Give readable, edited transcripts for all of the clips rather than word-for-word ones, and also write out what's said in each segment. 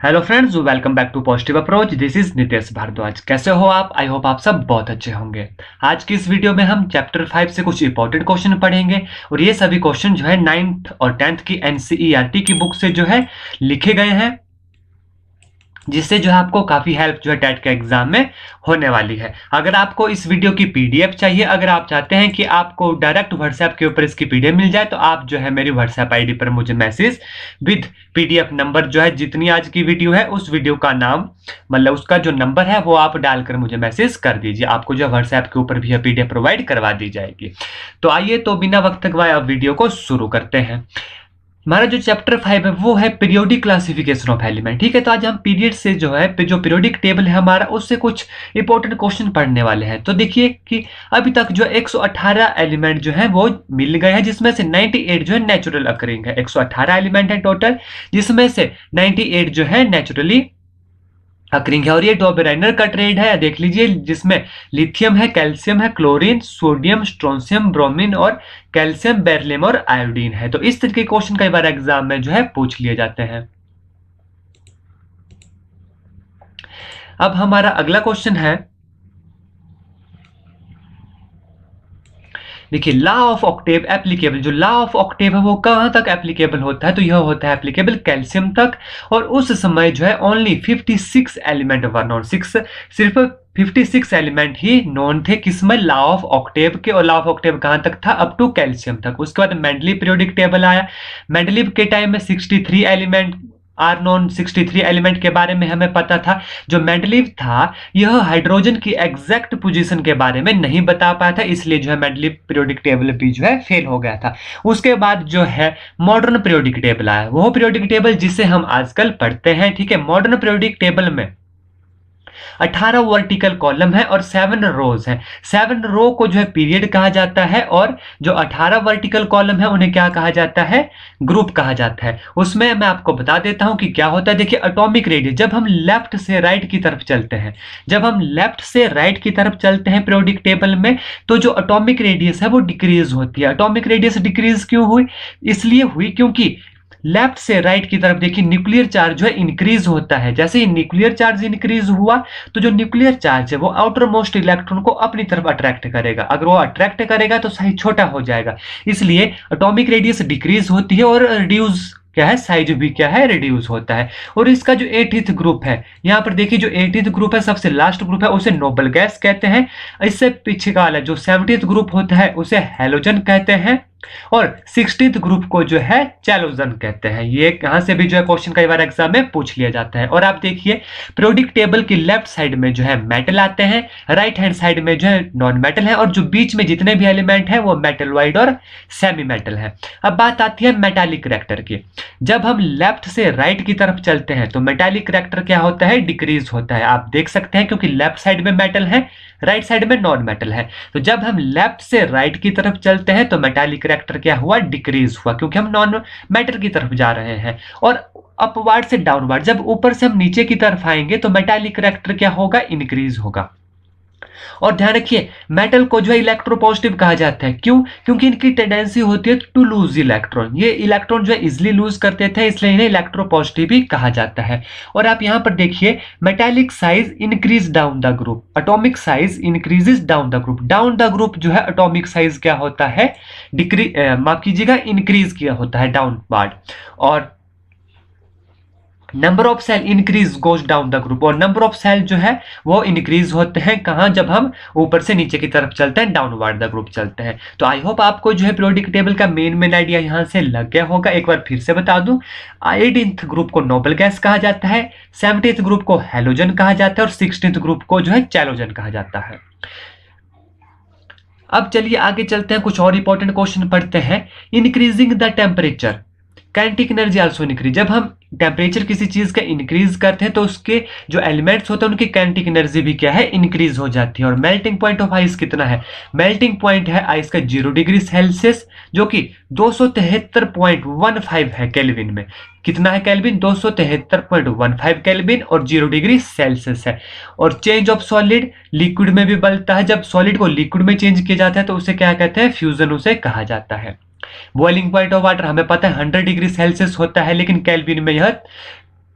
Hello friends, welcome back to positive approach. This is Nitesh Bhardwaj. कैसे हो आप? आई होप आप सब बहुत अच्छे होंगे। आज की इस वीडियो में हम चैप्टर 5 से कुछ इंपॉर्टेंट क्वेश्चन पढ़ेंगे और ये सभी क्वेश्चन जो है 9th और 10th की एनसीईआरटी की बुक से जो है लिखे गए हैं, जिससे जो है आपको काफी हेल्प जो है टेट के एग्जाम में होने वाली है। अगर आपको इस वीडियो की पीडीएफ चाहिए, अगर आप चाहते हैं कि आपको डायरेक्ट व्हाट्सएप के ऊपर इसकी पीडीएफ मिल जाए, तो आप जो है मेरी व्हाट्सएप आईडी पर मुझे मैसेज विद पीडीएफ नंबर जो है, जितनी आज की वीडियो है उस वीडियो का नाम मतलब उसका जो नंबर है वो आप डालकर मुझे मैसेज कर दीजिए। आपको जो व्हाट्सएप के ऊपर भी पीडीएफ प्रोवाइड करवा दी जाएगी। तो आइए, तो बिना वक्त गवाए अब वीडियो को शुरू करते हैं। हमारा जो चैप्टर 5 है वो है पीरियोडिक क्लासिफिकेशन ऑफ एलिमेंट। ठीक है, तो आज हम पीरियड से जो है जो पीरियोडिक टेबल है हमारा, उससे कुछ इंपॉर्टेंट क्वेश्चन पढ़ने वाले हैं। तो देखिए कि अभी तक जो 118 एलिमेंट जो है वो मिल गए हैं, जिसमें से 98 जो है नेचुरल अकरिंग है। 118 एलिमेंट है टोटल, जिसमें से 98 जो है नेचुरली अकरिंग है। और ये डॉबेराइनर का ट्रेड है, देख लीजिए, जिसमें लिथियम है, कैल्शियम है, क्लोरीन, सोडियम, स्ट्रोंसियम, ब्रोमीन और कैल्शियम, बेरिलियम और आयोडीन है। तो इस तरह के क्वेश्चन कई बार एग्जाम में जो है पूछ लिए जाते हैं। अब हमारा अगला क्वेश्चन है, देखिए, लॉ ऑफ ऑक्टेव एप्लीकेबल। जो लॉ ऑफ ऑक्टेव है वो कहां तक एप्लीकेबल होता है? तो यह होता है एप्लीकेबल कैल्शियम तक। और उस समय जो है ओनली 56 एलिमेंट वर नॉन, सिर्फ 56 एलिमेंट ही नॉन थे, किसमें? लॉ ऑफ ऑक्टेव के। और लॉ ऑफ ऑक्टेव कहां तक था? अप टू कैल्शियम तक। उसके बाद मेंडलीव पीरियोडिक टेबल आया। मेंडलीव के टाइम में 63 एलिमेंट आर नॉन, 63 एलिमेंट के बारे में हमें पता था। जो मेंडलीव था यह हाइड्रोजन की एग्जैक्ट पोजीशन के बारे में नहीं बता पाया था, इसलिए जो है मेंडलीव पीरियोडिक टेबल भी जो है फेल हो गया था। उसके बाद जो है मॉडर्न पीरियोडिक टेबल आया, वो पीरियोडिक टेबल जिसे हम आजकल पढ़ते हैं। ठीक है, मॉडर्न पीरियोडिक टेबल में 18 वर्टिकल कॉलम है और 7 रोज है। 7 रो को जो है पीरियड कहा जाता है, और जो 18 वर्टिकल कॉलम है उन्हें क्या कहा जाता है? ग्रुप कहा जाता है। उसमें मैं आपको बता देता हूं कि क्या होता है। देखिए, एटॉमिक रेडियस, जब हम लेफ्ट से राइट की तरफ चलते हैं, जब हम लेफ्ट से राइट की तरफ चलते हैं पीरियोडिक टेबल में, तो जो एटॉमिक रेडियस है वो डिक्रीज होती है। एटॉमिक रेडियस डिक्रीज क्यों हुई? इसलिए हुई क्योंकि लेफ्ट से राइट की तरफ देखिए न्यूक्लियर चार्ज जो है इंक्रीज होता है। जैसे ही न्यूक्लियर चार्ज इंक्रीज हुआ तो जो न्यूक्लियर चार्ज है वो आउटर मोस्ट इलेक्ट्रॉन को अपनी तरफ अट्रैक्ट करेगा। अगर वो अट्रैक्ट करेगा तो साइज छोटा हो जाएगा, इसलिए एटॉमिक रेडियस डिक्रीज होती है और रिड्यूस क्या है, साइज भी क्या है, रिड्यूस होता है। और इसका जो 80th ग्रुप है, यहां पर देखिए जो 80th ग्रुप है, सबसे लास्ट ग्रुप है, उसे नोबल गैस कहते हैं। इससे पीछे का वाला जो 70th ग्रुप होता है उसे हैलोजन कहते हैं, और 60th ग्रुप को जो है चैलोजन कहते हैं। ये कहां से भी जो है क्वेश्चन कई बार एग्जाम में पूछ लिया जाता है। और आप देखिए पीरियोडिक टेबल की लेफ्ट साइड में जो है मेटल आते हैं, राइट हैंड साइड में जो है नॉन मेटल है, और जो बीच में जितने भी एलिमेंट है वो मेटलॉइड और सेमी मेटल है। अब बात आती है मेटालिक करेक्टर की। जब हम लेफ्ट से राइट की तरफ चलते हैं तो मेटालिक करेक्टर क्या होता है? डिक्रीज होता है। आप देख सकते हैं क्योंकि लेफ्ट साइड में मेटल है, राइट साइड में नॉन मेटल है। तो जब हम लेफ्ट से राइट की तरफ चलते हैं तो मेटालिक करेक्टर क्या हुआ? डिक्रीज हुआ, क्योंकि हम नॉन मेटल की तरफ जा रहे हैं। और अपवर्ड से डाउनवर्ड, जब ऊपर से हम नीचे की तरफ आएंगे तो मेटालिक करेक्टर क्या होगा? इंक्रीज होगा। और ध्यान रखिए, मेटल को जो है इलेक्ट्रोपॉजिटिव कहा जाता है। क्यों? क्योंकि इनकी टेंडेंसी होती है टू लूज इलेक्ट्रॉन। ये इलेक्ट्रॉन जो है इजिली लूज करते थे, इसलिए इन्हें इलेक्ट्रोपॉजिटिव भी कहा जाता है। और आप यहां पर देखिए, metallic size increase down the group, atomic size increases down the group. Down the group जो है एटॉमिक साइज क्या होता है? माफ कीजिएगा, इंक्रीज किया होता है डाउनवर्ड। और number of shell increase goes down the group, और नंबर ऑफ सेल जो है वो इंक्रीज होते हैं कहां? जब हम ऊपर से नीचे की तरफ चलते हैं, डाउनवर्ड द ग्रुप चलते हैं। तो आई होप आपको जो है पीरियोडिक टेबल का मेन आइडिया यहां से लग गया होगा। एक बार फिर से बता दूं, 18th ग्रुप को नोबल गैस कहा जाता है, 70th ग्रुप को हैलोजन कहा जाता है, और 16th ग्रुप को जो है चैलोजन कहा जाता है। अब चलिए आगे चलते हैं, कुछ और इंपॉर्टेंट क्वेश्चन पढ़ते हैं। Increasing the temperature, kinetic energy also increase. जब हम टेम्परेचर किसी चीज का इंक्रीज करते हैं तो उसके जो एलिमेंट्स होते हैं उनकी काइनेटिक एनर्जी भी क्या है? इंक्रीज हो जाती है। और मेल्टिंग पॉइंट ऑफ आइस कितना है? मेल्टिंग पॉइंट है आइस का 0 डिग्री सेल्सियस, जो कि 273.15 है केल्विन में। कितना है केल्विन? 273.15 केल्विन, और 0 डिग्री सेल्सियस है। और चेंज ऑफ सॉलिड, लिक्विड में भी बनता है। जब सॉलिड को लिक्विड में चेंज किया जाता है तो उसे क्या कहते हैं? फ्यूजन उसे कहा जाता है। बॉइलिंग पॉइंट ऑफ वाटर हमें पता है 100 डिग्री सेल्सियस होता है, लेकिन केल्विन में यह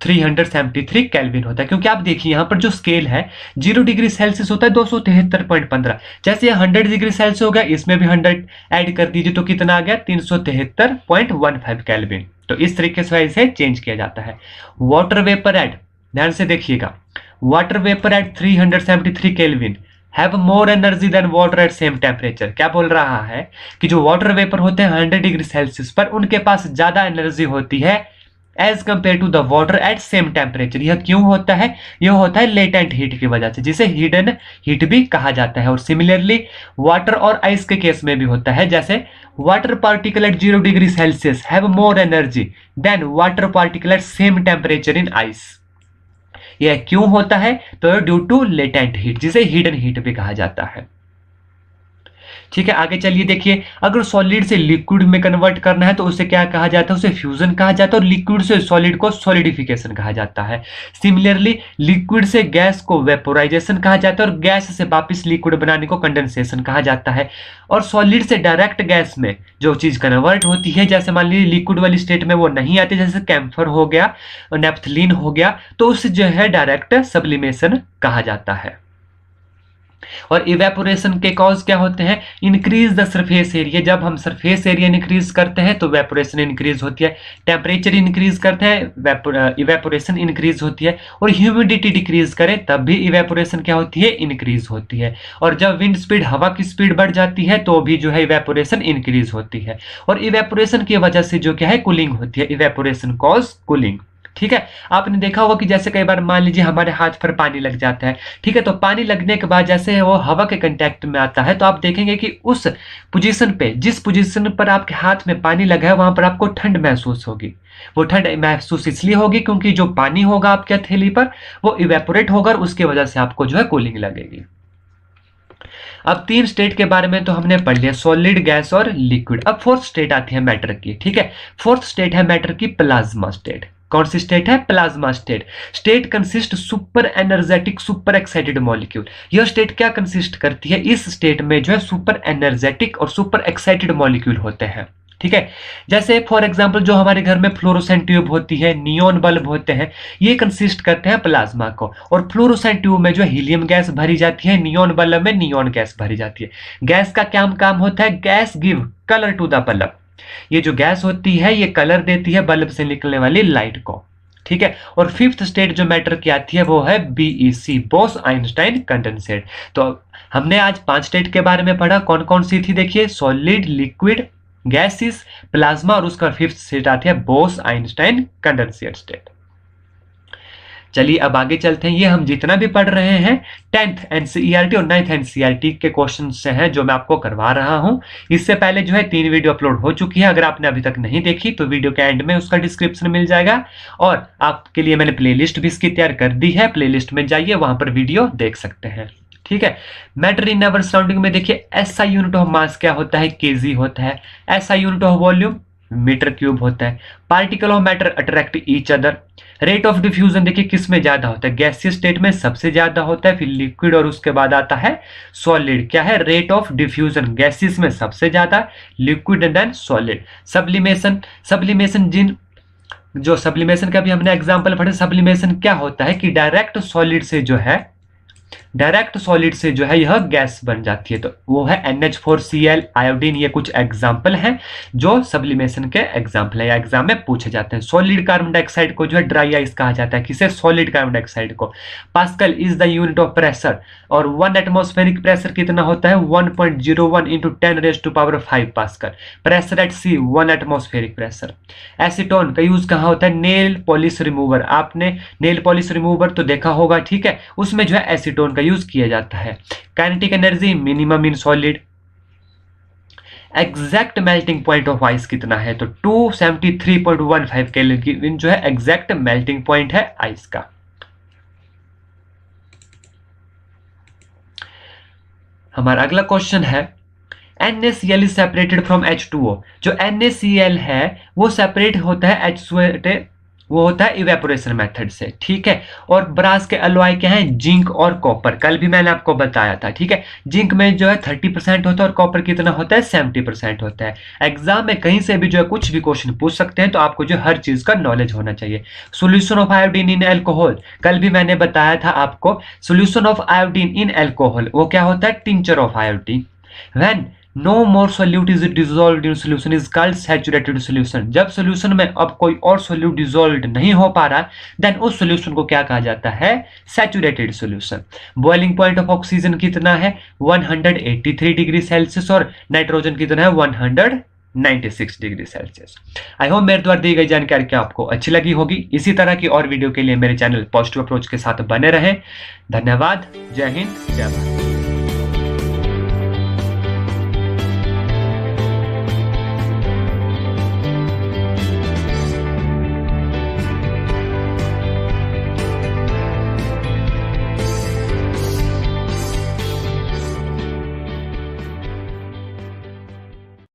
373 केल्विन होता है। क्योंकि आप देखिए यहाँ पर जो स्केल है 0 डिग्री सेल्सियस होता है 273.15, जैसे ये 100 डिग्री सेल्सियस हो गया, इसमें भी 100 ऐड कर दीजिए तो कितना आ गया 373.15 केल्विन। तो इस तरीके से इसे चेंज किया जाता है। वाटर वेपर एट, ध्यान से देखिएगा, water vapour at 373 kelvin have more energy than water at same temperature. क्या बोल रहा है कि जो वाटर वेपर होते हैं 100 डिग्री सेल्सियस पर, उनके पास ज्यादा एनर्जी होती है as compare to the water at same temperature. यह क्यों होता है? यह होता है लेटेंट हीट की वजह से, जिसे हिडन हीट भी कहा जाता है। और सिमिलरली वाटर और आइस के केस में भी होता है, जैसे water particle at 0 degree Celsius have more energy than water particle at same temperature in ice. यह क्यों होता है? तो ड्यू टू लेटेंट हीट, जिसे हिडन हीट भी कहा जाता है। ठीक है, आगे चलिए देखिए, अगर सॉलिड से लिक्विड में कन्वर्ट करना है तो उसे क्या कहा जाता है? उसे फ्यूजन कहा जाता है। और लिक्विड से सॉलिड को सॉलिडिफिकेशन कहा जाता है। सिमिलरली लिक्विड से गैस को वेपोराइजेशन कहा जाता है, और गैस से वापस लिक्विड बनाने को कंडेंसेशन कहा जाता है। और सॉलिड से डायरेक्ट गैस में जो चीज कन्वर्ट होती है, जैसे मान लीजिए लिक्विड वाली स्टेट में वो नहीं आती, जैसे कैम्फर हो गया और नेफ्थलीन हो गया, तो उसे जो है डायरेक्ट सब्लिमेशन कहा जाता है। और इवेपोरेशन के कॉज क्या होते हैं? Increase the surface area. जब हम सरफेस एरिया इंक्रीज करते हैं तो वेपोरेशन इंक्रीज होती है, टेम्परेचर इंक्रीज करते हैं इवेपोरेशन इंक्रीज होती है, और ह्यूमिडिटी डिक्रीज करें तब भी इवेपोरेशन क्या होती है? इंक्रीज होती है। और जब विंड स्पीड, हवा की स्पीड बढ़ जाती है तो भी जो है इवेपोरेशन इंक्रीज होती है। और इवेपोरेशन की वजह से जो क्या है? कूलिंग होती है। Evaporation cause cooling. ठीक है, आपने देखा होगा कि जैसे कई बार मान लीजिए हमारे हाथ पर पानी लग जाता है, ठीक है, तो पानी लगने के बाद जैसे वो हवा के कांटेक्ट में आता है तो आप देखेंगे कि उस पोजीशन पे, जिस पोजीशन पर आपके हाथ में पानी लगा है, वहां पर आपको ठंड महसूस होगी। वो ठंड महसूस इसलिए होगी क्योंकि जो पानी होगा आपके हथेली पर वो इवेपोरेट होगा, और उसकी वजह से आपको जो है कूलिंग लगेगी। अब 3 स्टेट के बारे में तो हमने पढ़ लिया, सॉलिड, गैस और लिक्विड। अब 4th स्टेट आती है मैटर की। ठीक है, 4th स्टेट है मैटर की प्लाज्मा स्टेट। कौन सी स्टेट है? Plasma state. State consist super energetic super excited molecule. यह स्टेट क्या कंसिस्ट करती है? इस स्टेट में जो है सुपर एनर्जेटिक और सुपर एक्साइटेड मॉलिक्यूल होते हैं। ठीक है, जैसे फॉर एग्जांपल जो हमारे घर में फ्लोरोसेंट ट्यूब होती है, नियोन बल्ब होते हैं, ये कंसिस्ट करते हैं प्लाज्मा को। और फ्लोरोसेंट ट्यूब में जो हीलियम गैस भरी जाती है, नियोन बल्ब में नियोन गैस भरी जाती है। गैस का क्या काम होता है? Gas give colour to the bulb. ये जो गैस होती है ये कलर देती है बल्ब से निकलने वाली लाइट को। ठीक है, और 5th स्टेट जो मैटर की आती है वो है बीईसी, बोस आइंस्टाइन कंडेंसेट। तो हमने आज 5 स्टेट के बारे में पढ़ा। कौन कौन सी थी? देखिए, सॉलिड, लिक्विड, गैसेस, प्लाज्मा, और उसका 5th स्टेट आती है बोस आइंस्टाइन कंडेंसेट स्टेट। चलिए अब आगे चलते हैं। ये हम जितना भी पढ़ रहे हैं 10th एनसीईआरटी और 9th एनसीईआरटी के क्वेश्चन से हैं जो मैं आपको करवा रहा हूं। इससे पहले जो है 3 वीडियो अपलोड हो चुकी है। अगर आपने अभी तक नहीं देखी तो वीडियो के एंड में उसका डिस्क्रिप्शन मिल जाएगा, और आपके लिए मैंने प्लेलिस्ट भी इसकी तैयार कर दी है। प्लेलिस्ट में जाइए, वहां पर वीडियो देख सकते हैं। ठीक है, मैटर इन अवर सराउंडिंग में देखिए, एसआई यूनिट ऑफ मास क्या होता है? केजी होता है। SI unit of volume metre cube होता है। Particle of matter attract each other. Rate of diffusion देखिए किस में ज्यादा होता है? गैसियस स्टेट में सबसे ज्यादा होता है, फिर लिक्विड, और उसके बाद आता है सॉलिड। क्या है? रेट ऑफ डिफ्यूजन गैसियस में सबसे ज्यादा, liquid and then solid. Sublimation, sublimation जिन जो सब्लिमेशन का भी हमने एग्जांपल पढ़े। सब्लिमेशन क्या होता है कि डायरेक्ट सॉलिड से जो है यह गैस बन जाती है, तो वो है NH4Cl, आयोडीन। ये कुछ एग्जाम्पल हैं जो सब्लिमेशन के एग्जाम्पल है या एग्जाम में पूछे जाते हैं। सॉलिड कार्बन डाइऑक्साइड को जो है ड्राई आइस कहा जाता है। किसे? सॉलिड कार्बन डाइऑक्साइड को। Pascal is the unit of pressure, और 1 एटमॉस्फेरिक प्रेशर कितना होता है? 1.01 into 10⁵ pascal. Pressure at sea 1 atmospheric pressure. Acetone का यूज कहाँ होता है? Nail polish remover. आपने नेल पॉलिश रिमूवर तो देखा होगा, ठीक है, उसमें जो है एसीटोन का यूज किया जाता है। Kinetic energy minimum in solid. Exact melting point of ice कितना है? तो 273.15 केल्विन जो है एग्जैक्ट मेल्टिंग पॉइंट है आइस का। हमारा अगला क्वेश्चन है, NaCl is separated from H2O। जो NaCl है वो सेपरेट होता है H2O वो होता है इवेपोरेशन मेथड से, ठीक है। और ब्रास के अलॉय क्या है, जिंक और कॉपर, कल भी मैंने आपको बताया था, ठीक है। जिंक में जो है 30% होता है और कॉपर कितना होता है, 70% होता है। एग्जाम में कहीं से भी जो है कुछ भी क्वेश्चन पूछ सकते हैं, तो आपको जो हर चीज का नॉलेज होना चाहिए। Solution of iodine in alcohol, कल भी मैंने बताया था आपको, solution of iodine in alcohol वो क्या होता है, tincture of iodine. When no more solute is dissolve in solution is called saturated solution. जब सोल्यूशन में अब कोई और सोल्यूट डिजोल्व नहीं हो पा रहा, देन उस सोल्यूशन को क्या कहा जाता है, saturated solution. Boiling point of oxygen कितना है, 183 डिग्री सेल्सियस, और नाइट्रोजन कितना है, 196 डिग्री सेल्सियस। आई होप मेरे द्वारा दी गई जानकारी क्या आपको अच्छी लगी होगी। इसी तरह की और वीडियो के लिए मेरे चैनल पॉजिटिव अप्रोच के साथ बने रहें। धन्यवाद। जय हिंद, जय भारत।